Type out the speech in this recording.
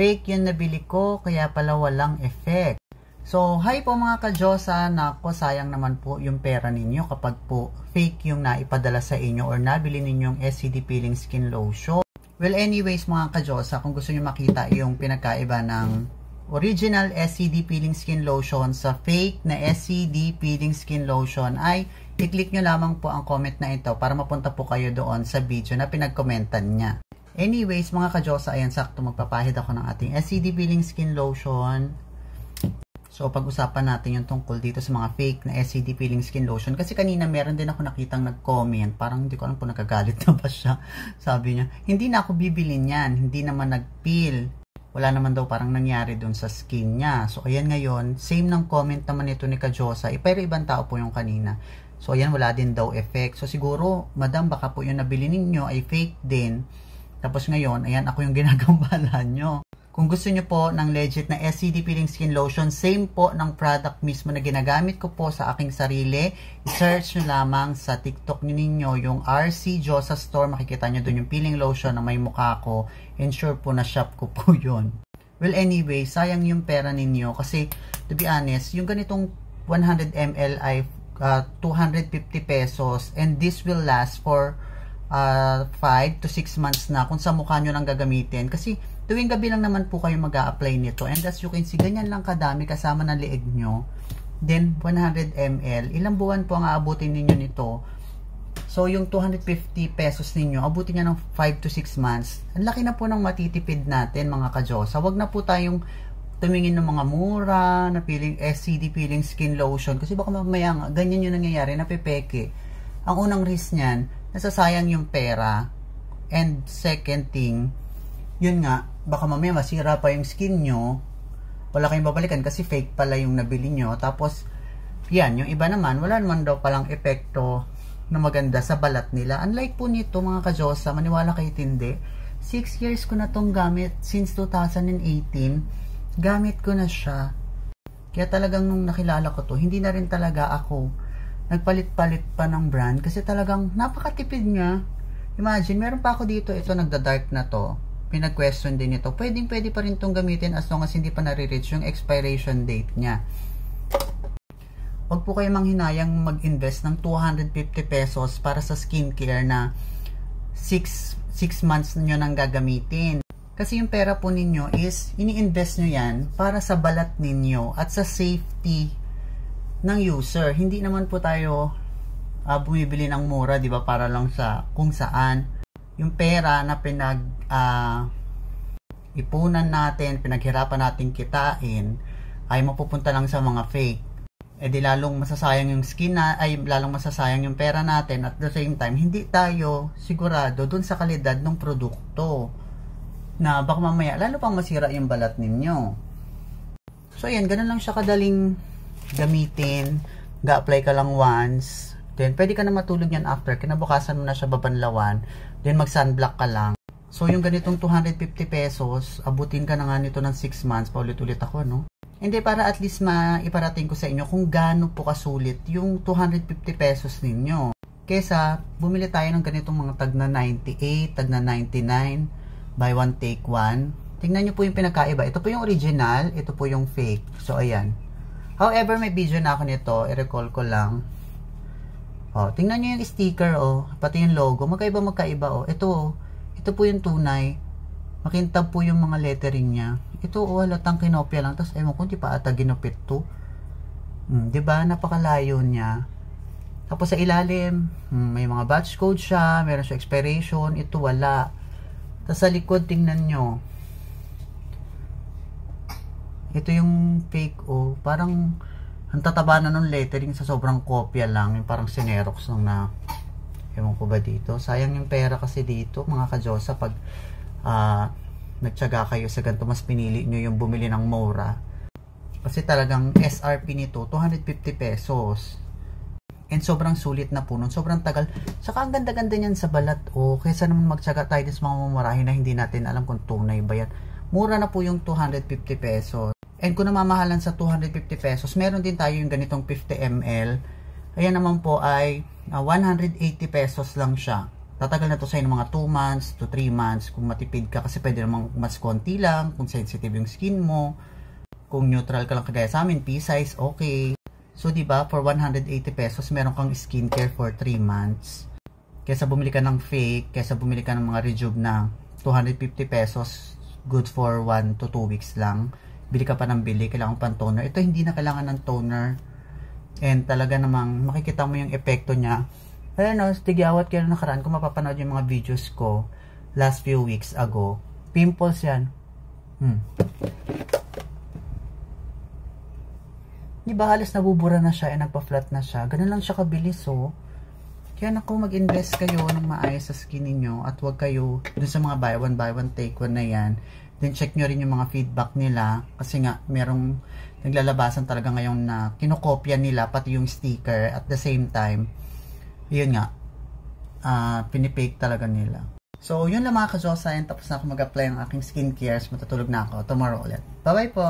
Fake yung nabili ko, kaya pala walang effect. So, hi po mga ka-Diyosa. Nako, sayang naman po yung pera ninyo kapag po fake yung naipadala sa inyo or nabili ninyong SCD Peeling Skin Lotion. Well, anyways mga ka-Diyosa, kung gusto nyo makita yung pinagkaiba ng original SCD Peeling Skin Lotion sa fake na SCD Peeling Skin Lotion, ay i-click nyo lamang po ang comment na ito para mapunta po kayo doon sa video na pinag-commentan niya. Anyways mga ka-Diyosa, ayan, sakto magpapahid ako ng ating SCD Peeling Skin Lotion. So pag-usapan natin yung tungkol dito sa mga fake na SCD Peeling Skin Lotion. Kasi kanina meron din ako nakitang nag-comment, parang hindi ko alam kung nagagalit na ba siya. Sabi niya, hindi na ako bibilin yan, hindi naman nag-peel. Wala naman daw parang nangyari dun sa skin niya. So ayan, ngayon, same ng comment naman ito ni ka-Diyosa, pero ibang tao po yung kanina. So ayan, wala din daw effect. So siguro, madam, baka po yung nabili ninyo ay fake din. Tapos ngayon, ayan, ako yung ginagampalan nyo. Kung gusto nyo po ng legit na SCD Peeling Skin Lotion, same po ng product mismo na ginagamit ko po sa aking sarili, search nyo lamang sa TikTok ninyo yung RC Diyosa Store. Makikita nyo dun yung peeling lotion na may mukha ko. Ensure po na shop ko po yun. Well, anyway, sayang yung pera ninyo kasi, to be honest, yung ganitong 100 ml ay 250 pesos and this will last for 5 to 6 months na kung sa mukha nyo lang gagamitin. Kasi tuwing gabi lang naman po kayo mag-a-apply nito. And as you can see, ganyan lang kadami kasama ng leeg nyo. Then, 100 ml. Ilang buwan po ang aabutin ninyo nito? So, yung 250 pesos ninyo, abutin nyo ng 5 to 6 months. Ang laki na po ng matitipid natin, mga ka-Diyosa. Huwag na po tayong tumingin ng mga mura na SCD Peeling Skin Lotion. Kasi baka mamaya ganyan yung nangyayari, napipeke. Ang unang risk niyan, nasasayang yung pera. And second thing, yun nga, baka mamaya masira pa yung skin nyo, wala kayong babalikan kasi fake pala yung nabili nyo. Tapos, yan, yung iba naman, wala naman daw palang epekto na maganda sa balat nila. Unlike po nito mga ka-Diyosa, maniwala kayo tindi, 6 years ko na tong gamit, since 2018, gamit ko na siya. Kaya talagang nung nakilala ko to, hindi na rin talaga ako nagpalit-palit pa ng brand kasi talagang napakatipid niya. Imagine, meron pa ako dito, ito nagda-dark na to. Pinag-question din ito. Pwede pa rin itong gamitin as long as hindi pa nare-reach yung expiration date niya. Huwag po kayo manghinayang mag-invest ng 250 pesos para sa skincare na 6 months nyo nang gagamitin. Kasi yung pera po ninyo is, ini-invest nyo yan para sa balat ninyo at sa safety ng user. Hindi naman po tayo bumibili ng mura, di ba, para lang sa kung saan. Yung pera na ipunan natin, pinaghirapan natin kitain, ay mapupunta lang sa mga fake. Eh di lalong masasayang yung skin lalong masasayang yung pera natin. At the same time, hindi tayo sigurado dun sa kalidad ng produkto. Na baka mamaya, lalo pang masira yung balat ninyo. So ayan, ganun lang siya kadaling gamitin. Ga-apply ka lang once. Then, pwede ka na matulog yan after. Kinabukasan mo na siya babanlawan. Then, mag-sunblock ka lang. So, yung ganitong 250 pesos, abutin ka na nga nito ng 6 months. Paulit-ulit ako, no? Hindi, para at least maiparating ko sa inyo kung gaano po kasulit yung 250 pesos ninyo. Kesa, bumili tayo ng ganitong mga tag na 98, tag na 99, buy one, take one. Tingnan nyo po yung pinagkaiba. Ito po yung original, ito po yung fake. So, ayan. However, may video na ako nito. I-recall ko lang. Oh, tingnan nyo yung sticker, oh. Pati yung logo. Magkaiba, oh. Ito po yung tunay. Makintab po yung mga lettering niya. Ito, oh, halatang kinopya lang. Tapos, ewan ko, di pa ata ginupit to. Diba? Napakalayo niya. Tapos, sa ilalim, may mga batch code siya. Meron siya expiration. Ito, wala. Tapos, sa likod, tingnan nyo. Ito yung fake, oh. Parang ang tataba na ng lettering sa sobrang kopya lang. Yung parang sinerox lang na, ewan ko ba dito. Sayang yung pera kasi dito, mga ka-Diyosa, pag nagtyaga kayo sa ganito, mas pinili nyo yung bumili ng mura. Kasi talagang SRP nito, 250 pesos. And sobrang sulit na po nun. Sobrang tagal. Saka ang ganda-ganda niyan sa balat, oh. Kaysa naman magtyaga tayo sa mga mamurahin na hindi natin alam kung tunay ba yan. Mura na po yung 250 pesos. And kung namamahalan sa 250 pesos, meron din tayo yung ganitong 50 ml. Ayan naman po ay 180 pesos lang siya. tatagal na to sa'yo ng mga 2 months to 3 months kung matipid ka, kasi pwede namang mas konti lang kung sensitive yung skin mo. Kung neutral ka lang kagaya sa amin, P-size, okay. So, diba, for 180 pesos, meron kang skincare for 3 months. Kesa bumili ka ng fake, kesa bumili ka ng mga Rejuve na 250 pesos, good for 1 to 2 weeks lang. Bili ka pa ng bili, kailangan pang toner. Ito, hindi na kailangan ng toner. And talaga namang makikita mo yung epekto niya. Ayan o, tigyawat kayo nakaraan kung mapapanood yung mga videos ko last few weeks ago. Pimples yan. Diba halos nabubura na siya, nagpa-flat na siya. Ganun lang siya kabilis oh. Kaya naku, mag-invest kayo ng maayos sa skin ninyo at huwag kayo dun sa mga buy one take one na yan. Then check nyo rin yung mga feedback nila kasi nga merong naglalabasan talaga ngayon na kinokopya nila pati yung sticker at the same time. Yun nga, pinipake talaga nila. So, yun lang mga ka-Josa, tapos na ako mag-apply ng aking skincare. Matutulog na ako. Tomorrow ulit. Bye-bye po!